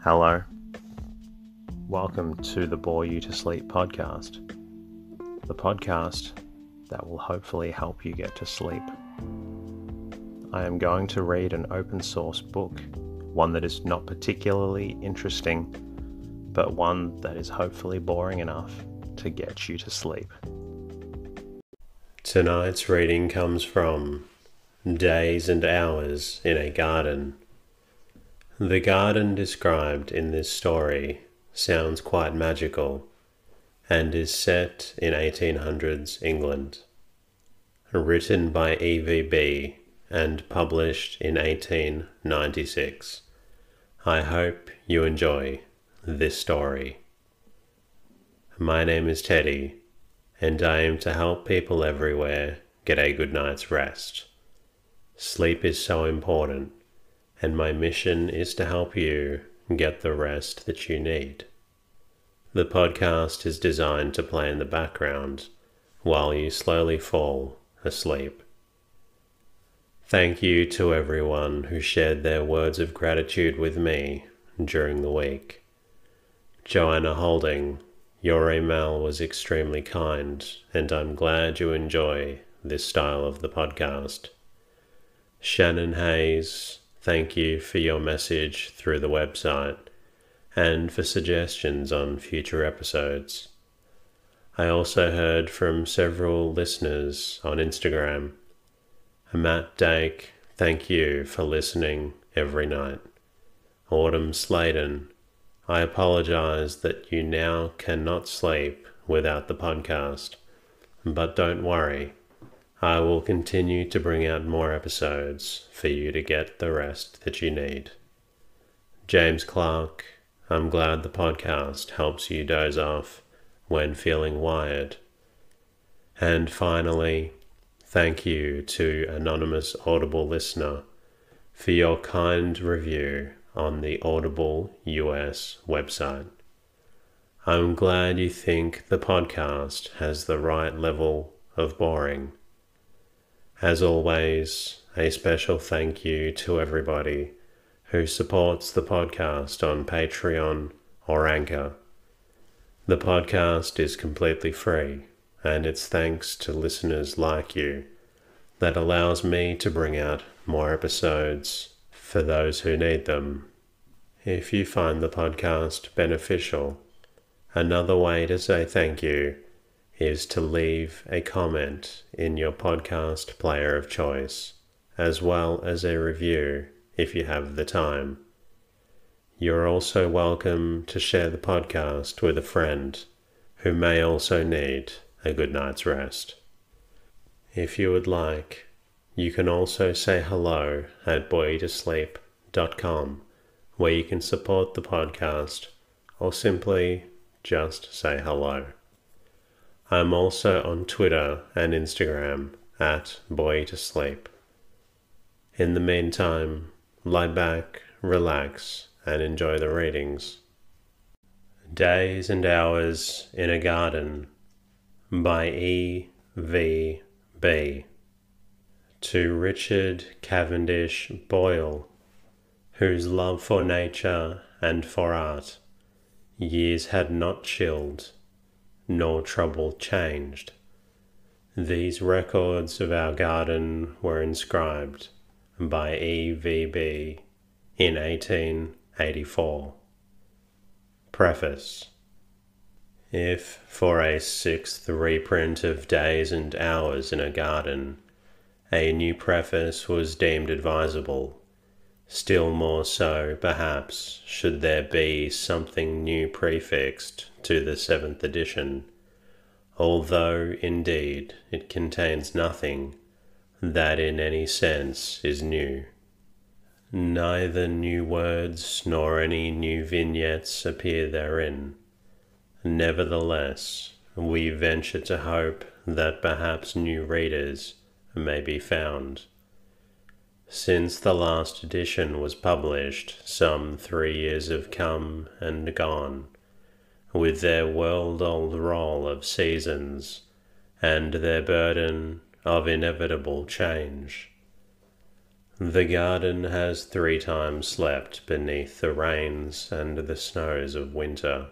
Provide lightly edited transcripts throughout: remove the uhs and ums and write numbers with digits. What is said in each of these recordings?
Hello. Welcome to the Bore You to Sleep podcast. The podcast that will hopefully help you get to sleep. I am going to read an open source book, one that is not particularly interesting, but one that is hopefully boring enough to get you to sleep. Tonight's reading comes from Days and Hours in a Garden. The garden described in this story sounds quite magical and is set in 1800s England. Written by E.V.B. and published in 1896. I hope you enjoy this story. My name is Teddy, and I aim to help people everywhere get a good night's rest. Sleep is so important, and my mission is to help you get the rest that you need. The podcast is designed to play in the background while you slowly fall asleep. Thank you to everyone who shared their words of gratitude with me during the week. Joanna Holding, your email was extremely kind, and I'm glad you enjoy this style of the podcast. Shannon Hayes, thank you for your message through the website and for suggestions on future episodes. I also heard from several listeners on Instagram. Matt Dake, thank you for listening every night. Autumn Sladen, I apologize that you now cannot sleep without the podcast, but don't worry. I will continue to bring out more episodes for you to get the rest that you need. James Clark, I'm glad the podcast helps you doze off when feeling wired. And finally, thank you to Anonymous Audible Listener for your kind review on the Audible US website. I'm glad you think the podcast has the right level of boring. As always, a special thank you to everybody who supports the podcast on Patreon or Anchor. The podcast is completely free, and it's thanks to listeners like you that allows me to bring out more episodes for those who need them. If you find the podcast beneficial, another way to say thank you is to leave a comment in your podcast player of choice, as well as a review if you have the time. You're also welcome to share the podcast with a friend who may also need a good night's rest. If you would like, you can also say hello at boreyoutosleep.com, where you can support the podcast or simply just say hello. I'm also on Twitter and Instagram at boreyoutosleep. In the meantime, lie back, relax, and enjoy the readings. Days and Hours in a Garden by E.V.B. To Richard Cavendish Boyle, whose love for nature and for art years had not chilled, nor trouble changed. These records of our garden were inscribed by E.V.B. in 1884. Preface. If for a sixth reprint of Days and Hours in a Garden, a new preface was deemed advisable, still more so, perhaps, should there be something new prefixed to the 7th edition, although, indeed, it contains nothing that in any sense is new. Neither new words nor any new vignettes appear therein. Nevertheless, we venture to hope that perhaps new readers may be found. Since the last edition was published, some 3 years have come and gone, with their world-old roll of seasons and their burden of inevitable change. The garden has 3 times slept beneath the rains and the snows of winter,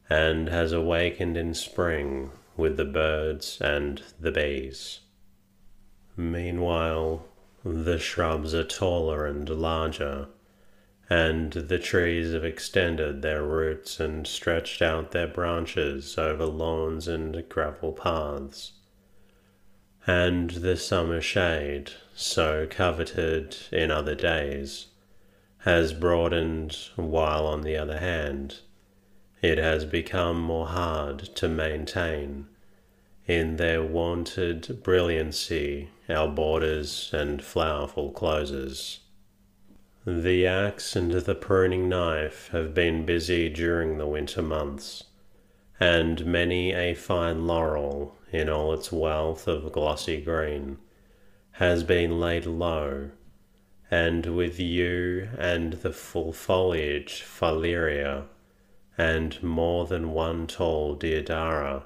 and has awakened in spring with the birds and the bees. Meanwhile, the shrubs are taller and larger, and the trees have extended their roots and stretched out their branches over lawns and gravel paths. And the summer shade, so coveted in other days, has broadened, while on the other hand, it has become more hard to maintain in their wonted brilliancy our borders and flowerful closes. The axe and the pruning knife have been busy during the winter months, and many a fine laurel, in all its wealth of glossy green, has been laid low, and with yew and the full foliage phaleria, and more than one tall deodara,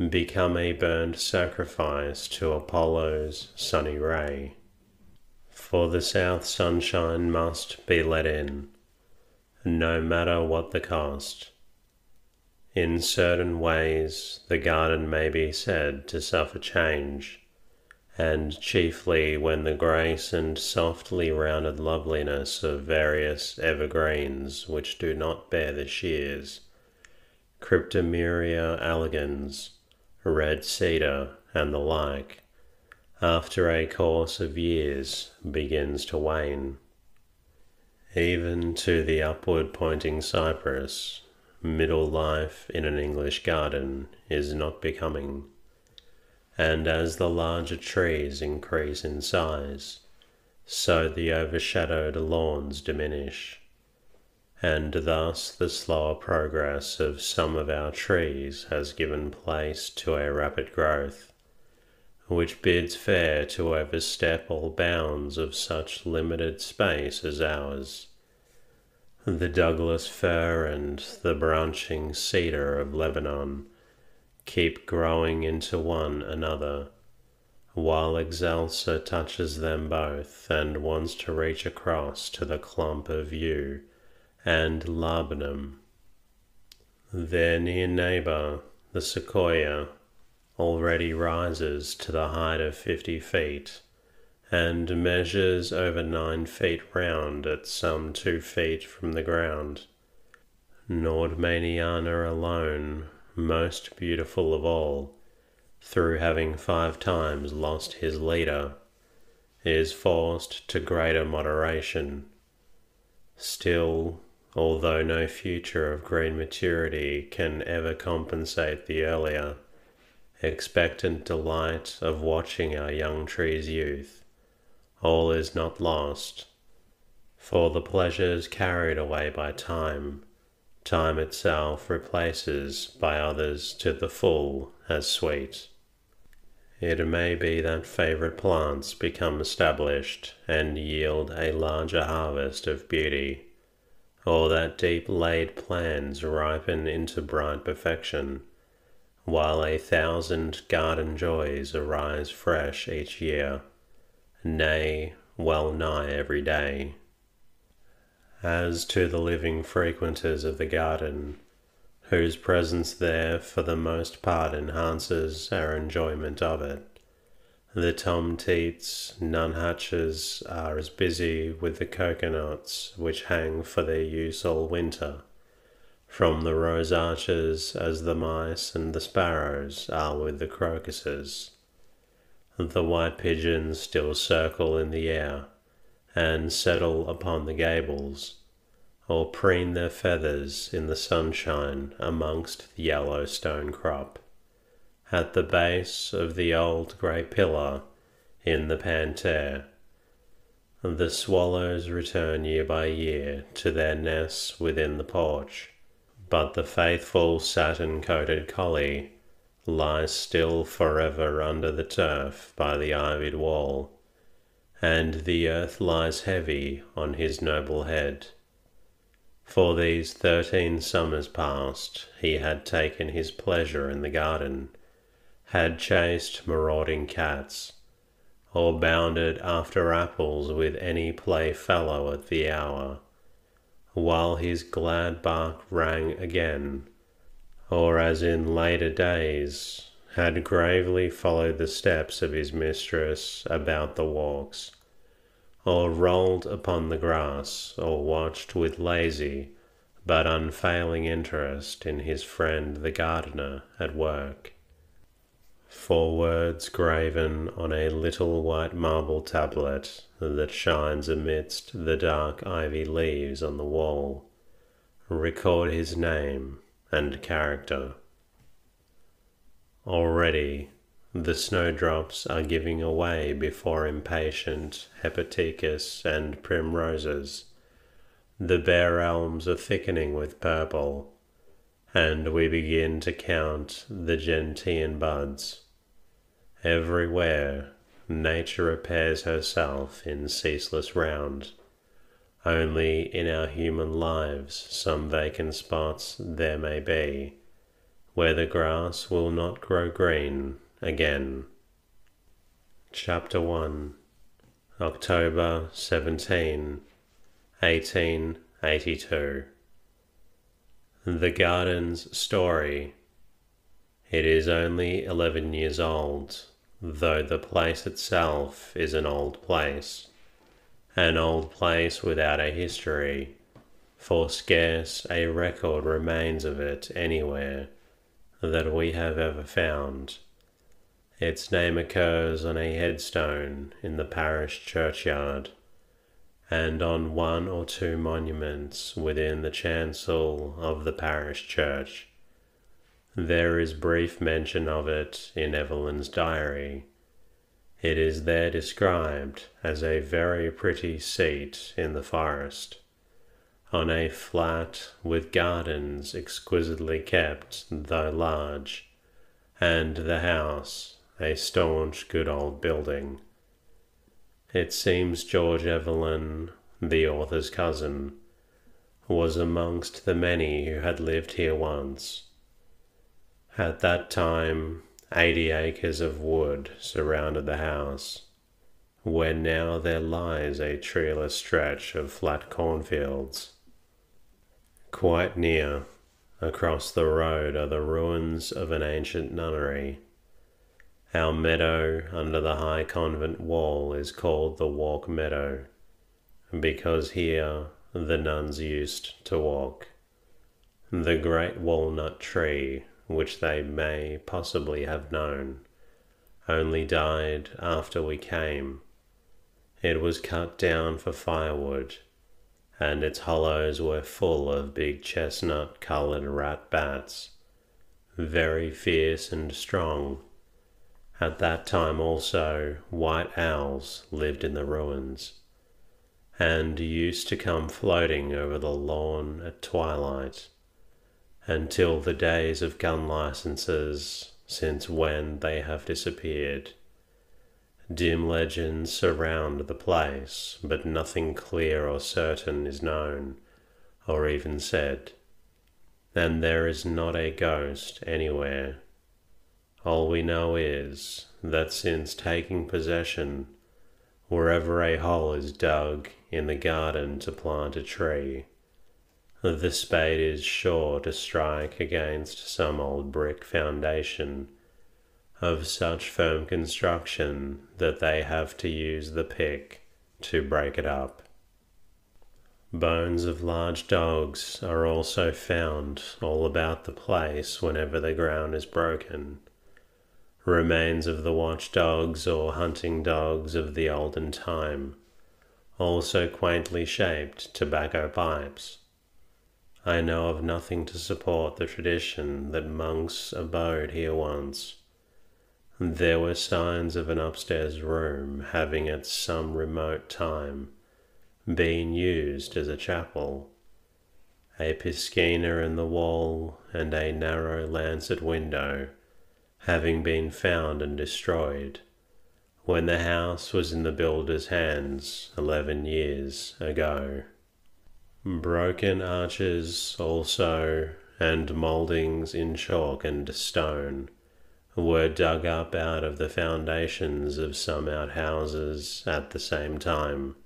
become a burnt sacrifice to Apollo's sunny ray. For the south sunshine must be let in, no matter what the cost. In certain ways the garden may be said to suffer change, and chiefly when the grace and softly rounded loveliness of various evergreens which do not bear the shears, Cryptomeria elegans, red cedar, and the like, after a course of years begins to wane. Even to the upward pointing cypress, middle life in an English garden is not becoming, and as the larger trees increase in size, so the overshadowed lawns diminish, and thus the slower progress of some of our trees has given place to a rapid growth, which bids fair to overstep all bounds of such limited space as ours. The Douglas fir and the branching cedar of Lebanon keep growing into one another, while Excelsa touches them both and wants to reach across to the clump of yew and laburnum. Their near neighbour, the sequoia, already rises to the height of 50 feet, and measures over 9 feet round at some 2 feet from the ground. Nordmanniana alone, most beautiful of all, through having 5 times lost his leader, is forced to greater moderation. Still, although no future of green maturity can ever compensate the earlier, expectant delight of watching our young tree's youth, all is not lost, for the pleasures carried away by time, time itself replaces by others to the full as sweet. It may be that favourite plants become established and yield a larger harvest of beauty, or that deep-laid plans ripen into bright perfection, while 1,000 garden joys arise fresh each year, nay, well nigh every day. As to the living frequenters of the garden, whose presence there for the most part enhances our enjoyment of it, the tomteets, nunhatches are as busy with the coconuts which hang for their use all winter, from the rose arches as the mice and the sparrows are with the crocuses. The white pigeons still circle in the air, and settle upon the gables, or preen their feathers in the sunshine amongst the yellow stone crop, at the base of the old grey pillar in the parterre. The swallows return year by year to their nests within the porch, but the faithful satin-coated collie lies still forever under the turf by the ivied wall, and the earth lies heavy on his noble head. For these 13 summers past he had taken his pleasure in the garden, had chased marauding cats, or bounded after apples with any playfellow at the hour, while his glad bark rang again, or as in later days had gravely followed the steps of his mistress about the walks, or rolled upon the grass, or watched with lazy but unfailing interest in his friend the gardener at work. For words graven on a little white marble tablet that shines amidst the dark ivy leaves on the wall record his name and character. Already the snowdrops are giving away before impatient hepaticas and primroses. The bare elms are thickening with purple, and we begin to count the gentian buds. Everywhere nature repairs herself in ceaseless round. Only in our human lives some vacant spots there may be, where the grass will not grow green again. Chapter 1. October 17, 1882. The Garden's Story. It is only 11 years old, though the place itself is an old place without a history, for scarce a record remains of it anywhere that we have ever found. Its name occurs on a headstone in the parish churchyard, and on one or two monuments within the chancel of the parish church. There is brief mention of it in Evelyn's diary. It is there described as a very pretty seat in the forest, on a flat with gardens exquisitely kept though large, and the house a staunch good old building. It seems George Evelyn, the author's cousin, was amongst the many who had lived here once. At that time 80 acres of wood surrounded the house, where now there lies a treeless stretch of flat cornfields. Quite near, across the road, are the ruins of an ancient nunnery. Our meadow under the high convent wall is called the Walk Meadow, because here the nuns used to walk. The great walnut tree, which they may possibly have known, only died after we came. It was cut down for firewood, and its hollows were full of big chestnut-coloured rat-bats, very fierce and strong. At that time also white owls lived in the ruins, and used to come floating over the lawn at twilight, until the days of gun licenses, since when they have disappeared. Dim legends surround the place, but nothing clear or certain is known, or even said, and there is not a ghost anywhere. All we know is that since taking possession, wherever a hole is dug in the garden to plant a tree, the spade is sure to strike against some old brick foundation of such firm construction that they have to use the pick to break it up. Bones of large dogs are also found all about the place whenever the ground is broken. Remains of the watchdogs or hunting dogs of the olden time, also quaintly shaped tobacco pipes. I know of nothing to support the tradition that monks abode here once. There were signs of an upstairs room having at some remote time been used as a chapel. A piscina in the wall and a narrow lancet window having been found and destroyed when the house was in the builder's hands 11 years ago. Broken arches also, and mouldings in chalk and stone, were dug up out of the foundations of some outhouses at the same time.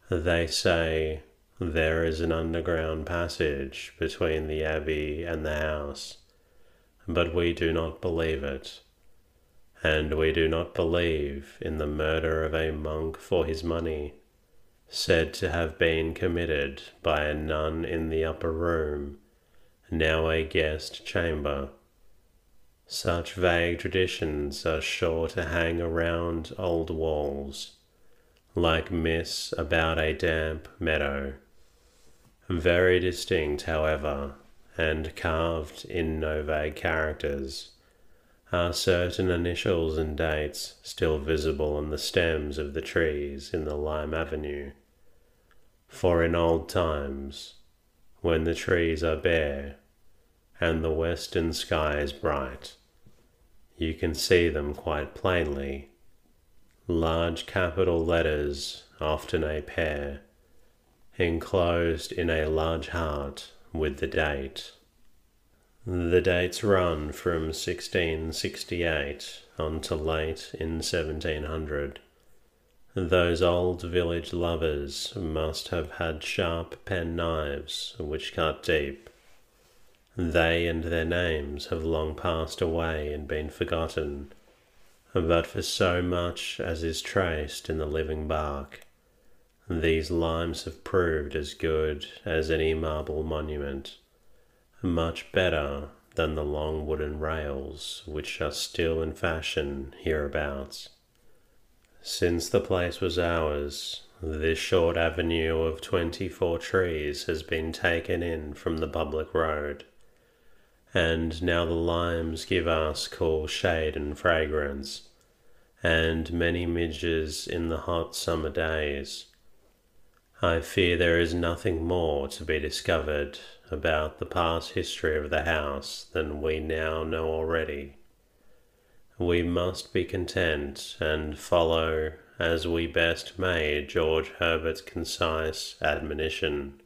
They say there is an underground passage between the abbey and the house, but we do not believe it, and we do not believe in the murder of a monk for his money, said to have been committed by a nun in the upper room, now a guest chamber. Such vague traditions are sure to hang around old walls, like mists about a damp meadow. Very distinct, however, and carved in no vague characters, are certain initials and dates still visible on the stems of the trees in the lime avenue. For in old times, when the trees are bare and the western sky is bright, you can see them quite plainly. Large capital letters, often a pair, enclosed in a large heart with the date. The dates run from 1668 on to late in 1700. Those old village lovers must have had sharp penknives which cut deep. They and their names have long passed away and been forgotten, but for so much as is traced in the living bark, these limes have proved as good as any marble monument, much better than the long wooden rails which are still in fashion hereabouts. Since the place was ours, this short avenue of 24 trees has been taken in from the public road, and now the limes give us cool shade and fragrance, and many midges in the hot summer days. I fear there is nothing more to be discovered about the past history of the house than we now know already. We must be content and follow as we best may George Herbert's concise admonition.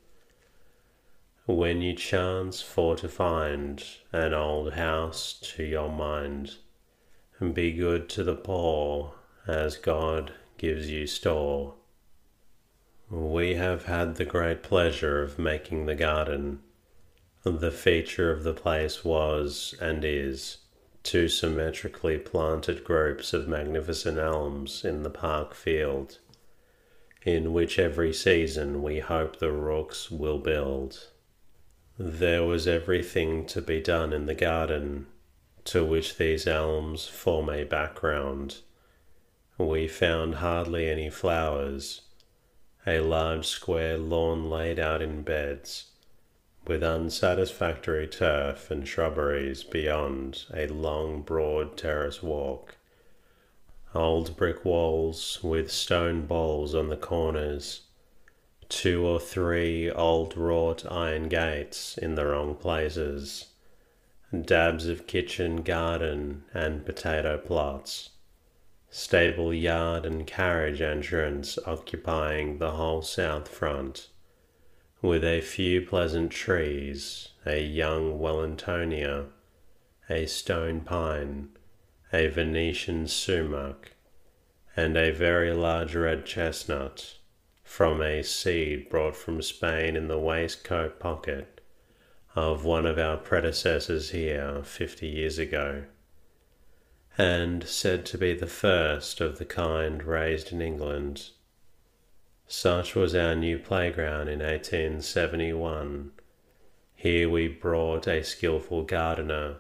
When you chance for to find an old house to your mind, be good to the poor as God gives you store. We have had the great pleasure of making the garden. The feature of the place was, and is, two symmetrically planted groups of magnificent elms in the park field, in which every season we hope the rooks will build. There was everything to be done in the garden, to which these elms form a background. We found hardly any flowers, a large square lawn laid out in beds, with unsatisfactory turf and shrubberies beyond a long broad terrace walk, old brick walls with stone bowls on the corners, 2 or 3 old wrought iron gates in the wrong places, dabs of kitchen, garden, and potato plots, stable yard and carriage entrance occupying the whole south front, with a few pleasant trees, a young Wellingtonia, a stone pine, a Venetian sumac, and a very large red chestnut, from a seed brought from Spain in the waistcoat pocket of one of our predecessors here 50 years ago, and said to be the first of the kind raised in England. Such was our new playground in 1871. Here we brought a skilful gardener,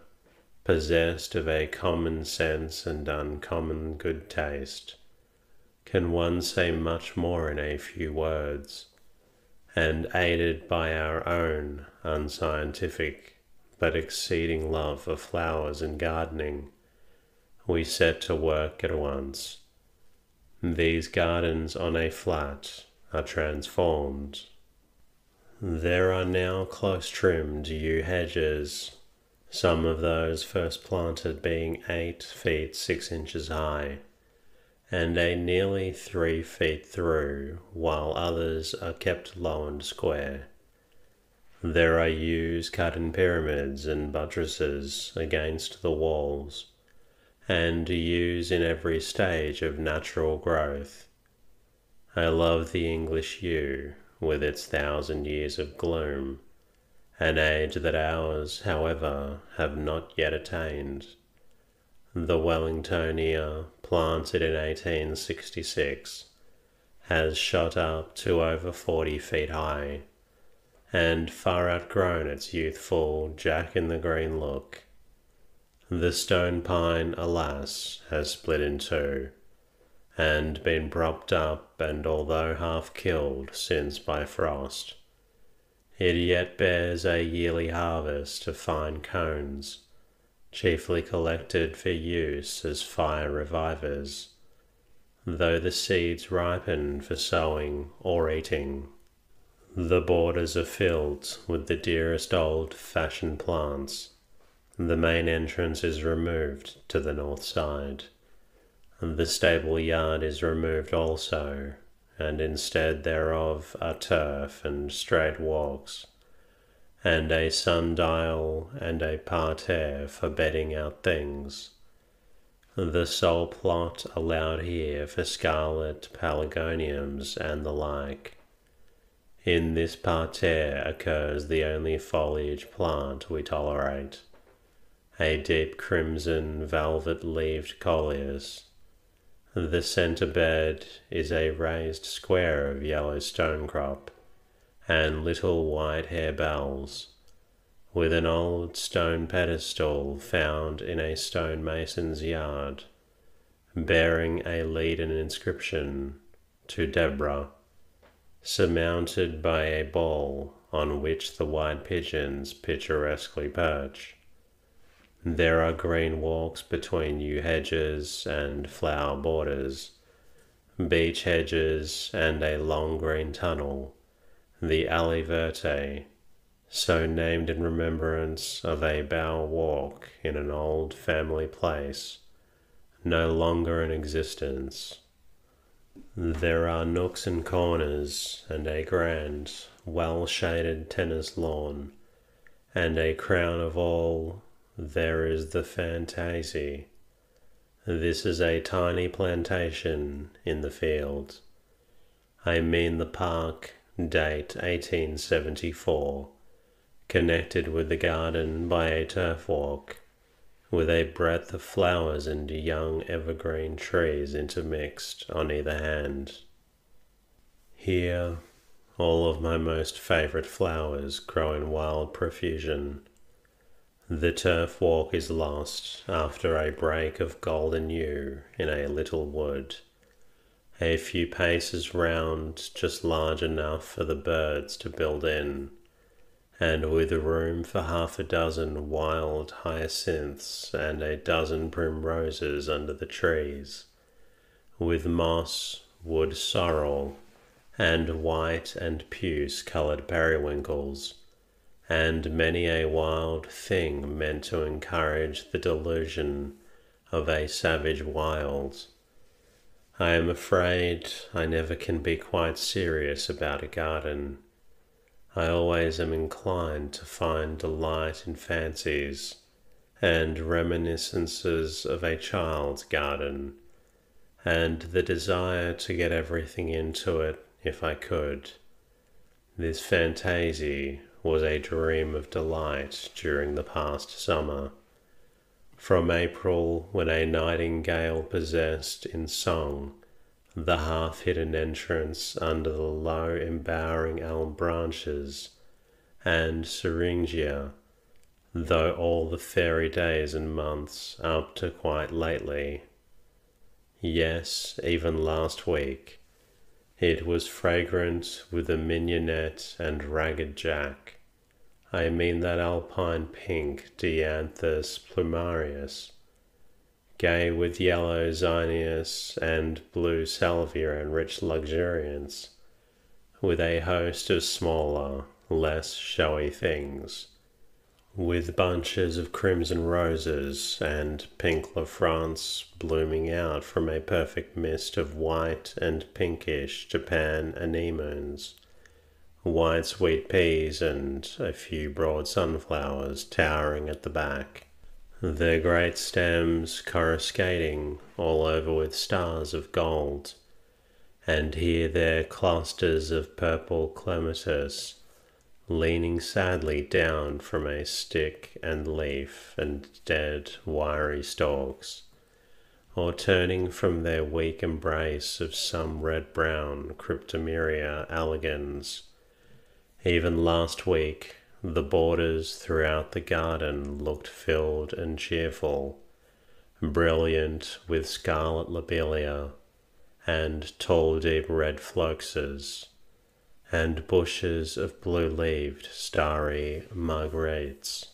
possessed of a common sense and uncommon good taste. Can one say much more in a few words? And aided by our own unscientific but exceeding love of flowers and gardening, we set to work at once. These gardens on a flat are transformed. There are now close trimmed yew hedges, some of those first planted being 8 feet 6 inches high, and a nearly 3 feet through, while others are kept low and square. There are yews cut in pyramids and buttresses against the walls, and yews in every stage of natural growth. I love the English yew, with its 1,000 years of gloom, an age that ours, however, have not yet attained. The Wellingtonia, planted in 1866, has shot up to over 40 feet high, and far outgrown its youthful Jack-in-the-Green look. The stone pine, alas, has split in two, and been propped up, and although half killed since by frost, it yet bears a yearly harvest of fine cones, chiefly collected for use as fire revivers, though the seeds ripen for sowing or eating. The borders are filled with the dearest old-fashioned plants. The main entrance is removed to the north side. The stable yard is removed also, and instead thereof are turf and straight walks, and a sundial and a parterre for bedding out things. The sole plot allowed here for scarlet pelargoniums and the like. In this parterre occurs the only foliage plant we tolerate, a deep crimson velvet-leaved coleus. The centre bed is a raised square of yellow stonecrop and little white harebells, with an old stone pedestal found in a stonemason's yard, bearing a leaden inscription, "To Deborah," surmounted by a ball on which the white pigeons picturesquely perch. There are green walks between yew hedges and flower borders, beech hedges, and a long green tunnel, the Allée Verte, so named in remembrance of a bower walk in an old family place, no longer in existence. There are nooks and corners, and a grand, well-shaded tennis lawn, and a crown of all, there is the Fantaisie. This is a tiny plantation in the field. I mean the park, date 1874, connected with the garden by a turf walk, with a breadth of flowers and young evergreen trees intermixed on either hand. Here, all of my most favourite flowers grow in wild profusion. The turf walk is lost after a break of golden yew in a little wood, a few paces round, just large enough for the birds to build in, and with room for 6 wild hyacinths and a dozen primroses under the trees, with moss, wood sorrel, and white and puce-coloured periwinkles, and many a wild thing meant to encourage the delusion of a savage wild. I am afraid I never can be quite serious about a garden. I always am inclined to find delight in fancies and reminiscences of a child's garden, and the desire to get everything into it if I could. This Fantaisie was a dream of delight during the past summer. From April, when a nightingale possessed in song the half-hidden entrance under the low embowering elm branches, and syringia, though all the fairy days and months up to quite lately. Yes, even last week, it was fragrant with the mignonette and ragged jack. I mean that alpine pink Dianthus plumarius, gay with yellow zinnias and blue salvia and rich luxuriance, with a host of smaller, less showy things, with bunches of crimson roses and pink La France blooming out from a perfect mist of white and pinkish Japan anemones, white sweet peas, and a few broad sunflowers towering at the back. their great stems coruscating all over with stars of gold, and here their clusters of purple clematis leaning sadly down from a stick and leaf and dead wiry stalks, or turning from their weak embrace of some red-brown Cryptomeria elegans. Even last week the borders throughout the garden looked filled and cheerful, brilliant with scarlet lobelia and tall deep red floxes, and bushes of blue-leaved starry marguerites,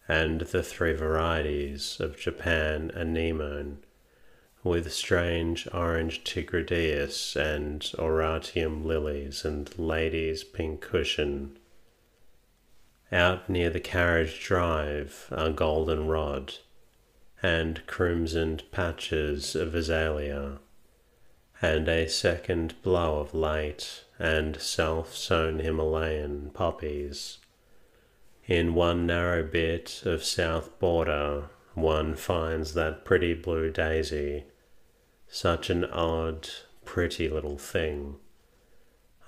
and the three varieties of Japan anemone, with strange orange tigridius and oratium lilies and ladies' pink cushion. Out near the carriage drive are goldenrod, and crimsoned patches of azalea, and a second blow of late and self-sown Himalayan poppies. In one narrow bit of south border one finds that pretty blue daisy, such an odd, pretty little thing.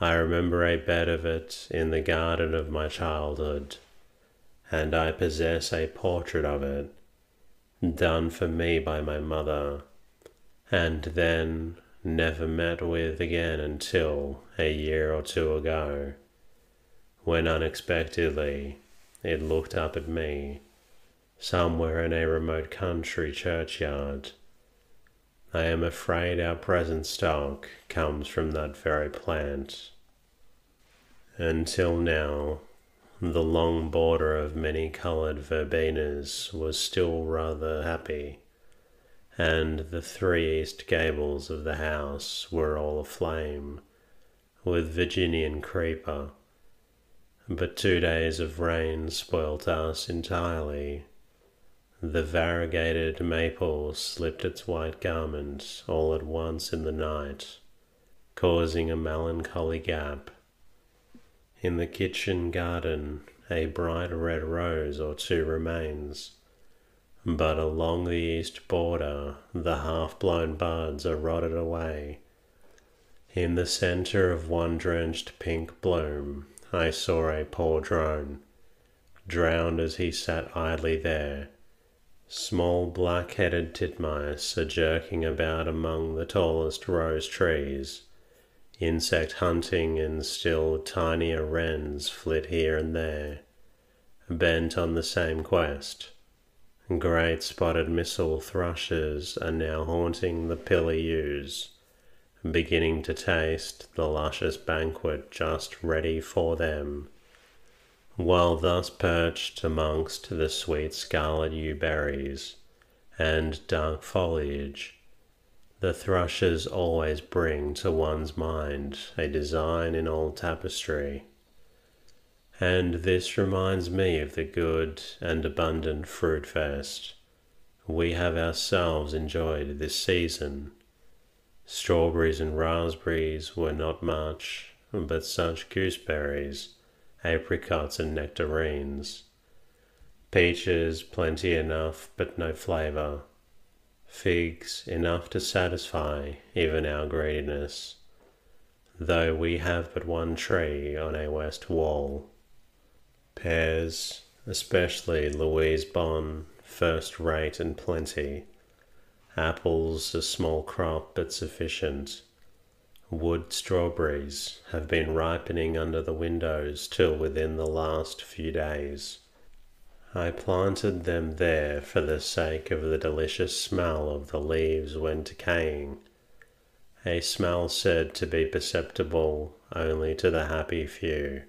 I remember a bed of it in the garden of my childhood, and I possess a portrait of it, done for me by my mother, and then never met with again until a year or two ago, when unexpectedly it looked up at me, somewhere in a remote country churchyard. I am afraid our present stock comes from that very plant. Until now, the long border of many-coloured verbenas was still rather happy, and the three east gables of the house were all aflame with Virginian creeper. But 2 days of rain spoilt us entirely. The variegated maple slipped its white garment all at once in the night, causing a melancholy gap. In the kitchen garden a bright red rose or two remains, but along the east border the half-blown buds are rotted away. In the centre of one drenched pink bloom I saw a poor drone, drowned as he sat idly there. Small black-headed titmice are jerking about among the tallest rose trees. Insect hunting and still tinier wrens flit here and there, bent on the same quest. Great spotted missel thrushes are now haunting the pilly yews, beginning to taste the luscious banquet just ready for them. While thus perched amongst the sweet scarlet yew berries and dark foliage, the thrushes always bring to one's mind a design in old tapestry. And this reminds me of the good and abundant fruit fest we have ourselves enjoyed this season. Strawberries and raspberries were not much, but such gooseberries, apricots and nectarines. Peaches plenty enough, but no flavour. Figs enough to satisfy even our greediness, though we have but one tree on a west wall. Pears, especially Louise Bon, first rate and plenty. Apples a small crop but sufficient. Wood strawberries have been ripening under the windows till within the last few days. I planted them there for the sake of the delicious smell of the leaves when decaying, a smell said to be perceptible only to the happy few.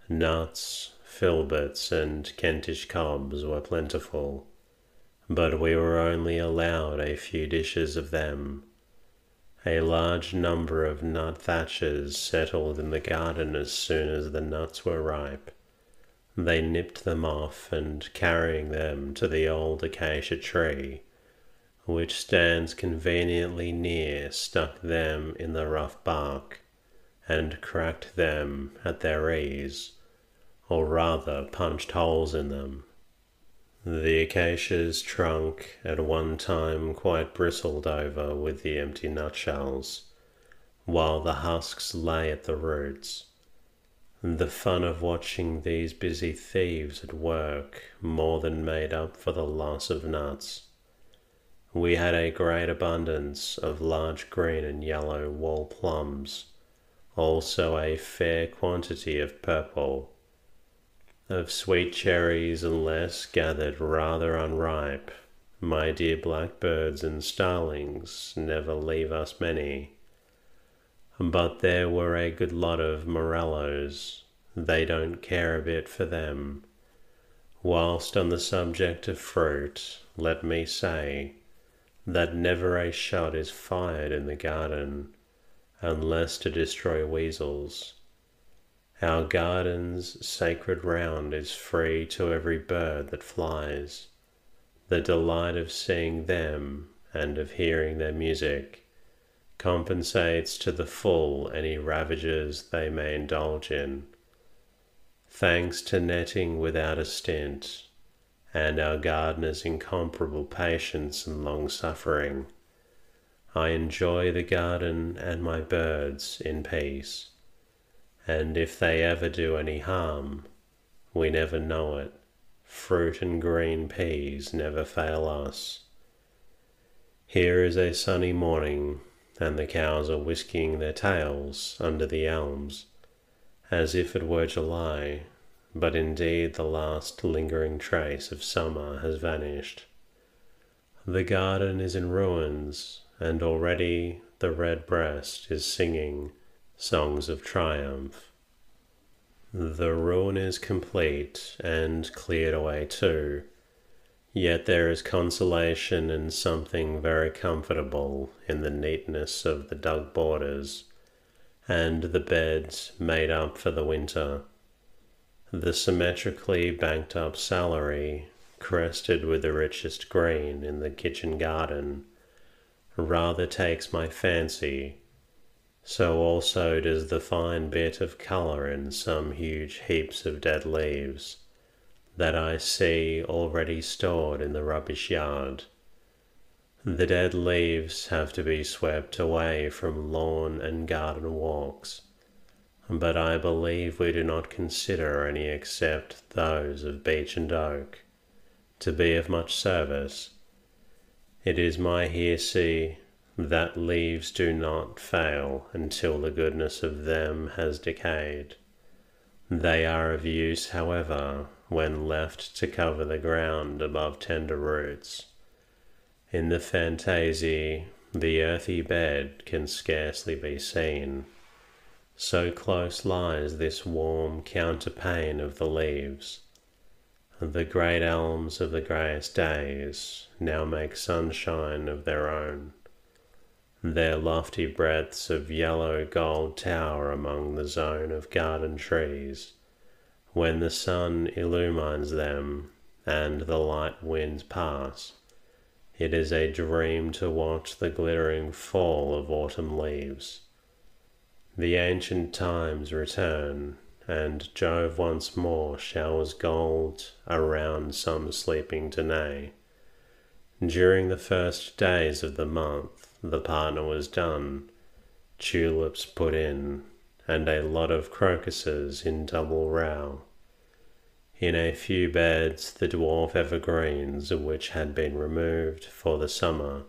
Nuts, filberts, and Kentish cobs were plentiful, but we were only allowed a few dishes of them. A large number of nut thatchers settled in the garden as soon as the nuts were ripe. They nipped them off, and carrying them to the old acacia tree, which stands conveniently near, stuck them in the rough bark, and cracked them at their ease, or rather punched holes in them. The acacia's trunk at one time quite bristled over with the empty nutshells, while the husks lay at the roots. The fun of watching these busy thieves at work more than made up for the loss of nuts. We had a great abundance of large green and yellow wall plums, also a fair quantity of purple. Of sweet cherries and less gathered rather unripe. My dear blackbirds and starlings never leave us many. But there were a good lot of morellos. They don't care a bit for them. Whilst on the subject of fruit, let me say that never a shot is fired in the garden, unless to destroy weasels. Our garden's sacred round is free to every bird that flies. The delight of seeing them and of hearing their music compensates to the full any ravages they may indulge in. Thanks to netting without a stint, and our gardener's incomparable patience and long suffering, I enjoy the garden and my birds in peace. And if they ever do any harm, we never know it. Fruit and green peas never fail us. Here is a sunny morning, and the cows are whisking their tails under the elms, as if it were July, but indeed the last lingering trace of summer has vanished. The garden is in ruins, and already the redbreast is singing songs of triumph. The ruin is complete and cleared away too, yet there is consolation and something very comfortable in the neatness of the dug borders, and the beds made up for the winter. The symmetrically banked up celery, crested with the richest green in the kitchen garden, rather takes my fancy. So also does the fine bit of colour in some huge heaps of dead leaves that I see already stored in the rubbish yard. The dead leaves have to be swept away from lawn and garden walks, but I believe we do not consider any except those of beech and oak to be of much service. It is my heresy that leaves do not fail until the goodness of them has decayed. They are of use, however, when left to cover the ground above tender roots. In the Fantasie, the earthy bed can scarcely be seen, so close lies this warm counterpane of the leaves. The great elms of the greyest days now make sunshine of their own. Their lofty breadths of yellow gold tower among the zone of garden trees, when the sun illumines them and the light winds pass. It is a dream to watch the glittering fall of autumn leaves. The ancient times return, and Jove once more showers gold around some sleeping Danae. During the first days of the month, the partner was done, tulips put in, and a lot of crocuses in double row. In a few beds the dwarf evergreens, which had been removed for the summer,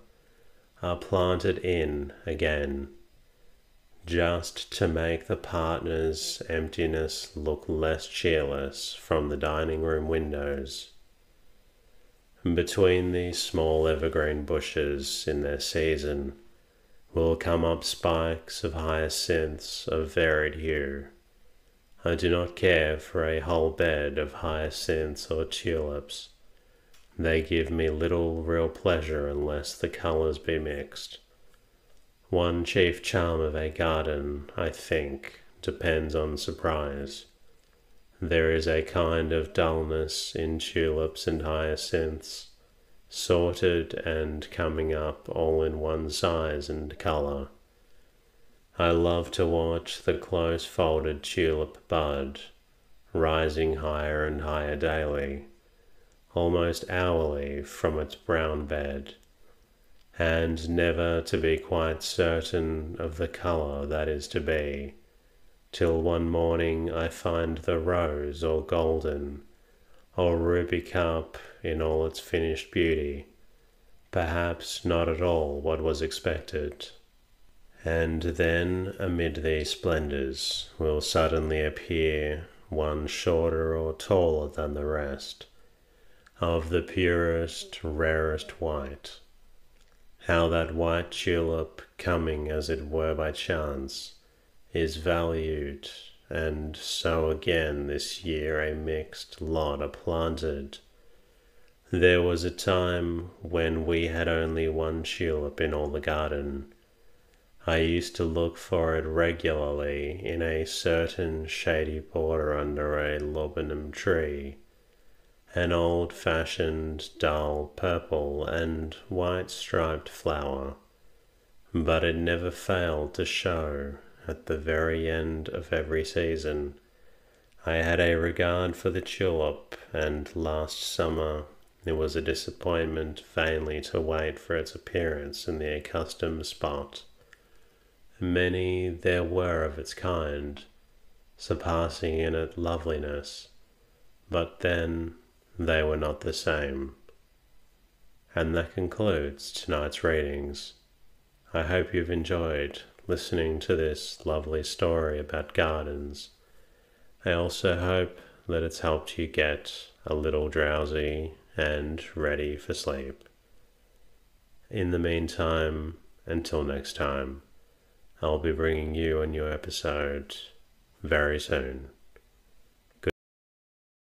are planted in again, just to make the partner's emptiness look less cheerless from the dining room windows. Between these small evergreen bushes in their season will come up spikes of hyacinths of varied hue. I do not care for a whole bed of hyacinths or tulips. They give me little real pleasure unless the colours be mixed. One chief charm of a garden, I think, depends on surprise. There is a kind of dullness in tulips and hyacinths, sorted and coming up all in one size and colour. I love to watch the close-folded tulip bud, rising higher and higher daily, almost hourly from its brown bed, and never to be quite certain of the colour that is to be, till one morning I find the rose or golden or ruby cup in all its finished beauty, perhaps not at all what was expected. And then amid these splendours will suddenly appear one shorter or taller than the rest, of the purest, rarest white. How that white tulip, coming as it were by chance, is valued, and so again this year a mixed lot are planted. There was a time when we had only one tulip in all the garden. I used to look for it regularly in a certain shady border under a laburnum tree, an old-fashioned, dull purple and white striped flower, but it never failed to show at the very end of every season. I had a regard for the tulip, and last summer it was a disappointment vainly to wait for its appearance in the accustomed spot. Many there were of its kind, surpassing in it loveliness, but then they were not the same. And that concludes tonight's readings. I hope you've enjoyed listening to this lovely story about gardens. I also hope that it's helped you get a little drowsy and ready for sleep. In the meantime, until next time, I'll be bringing you a new episode very soon.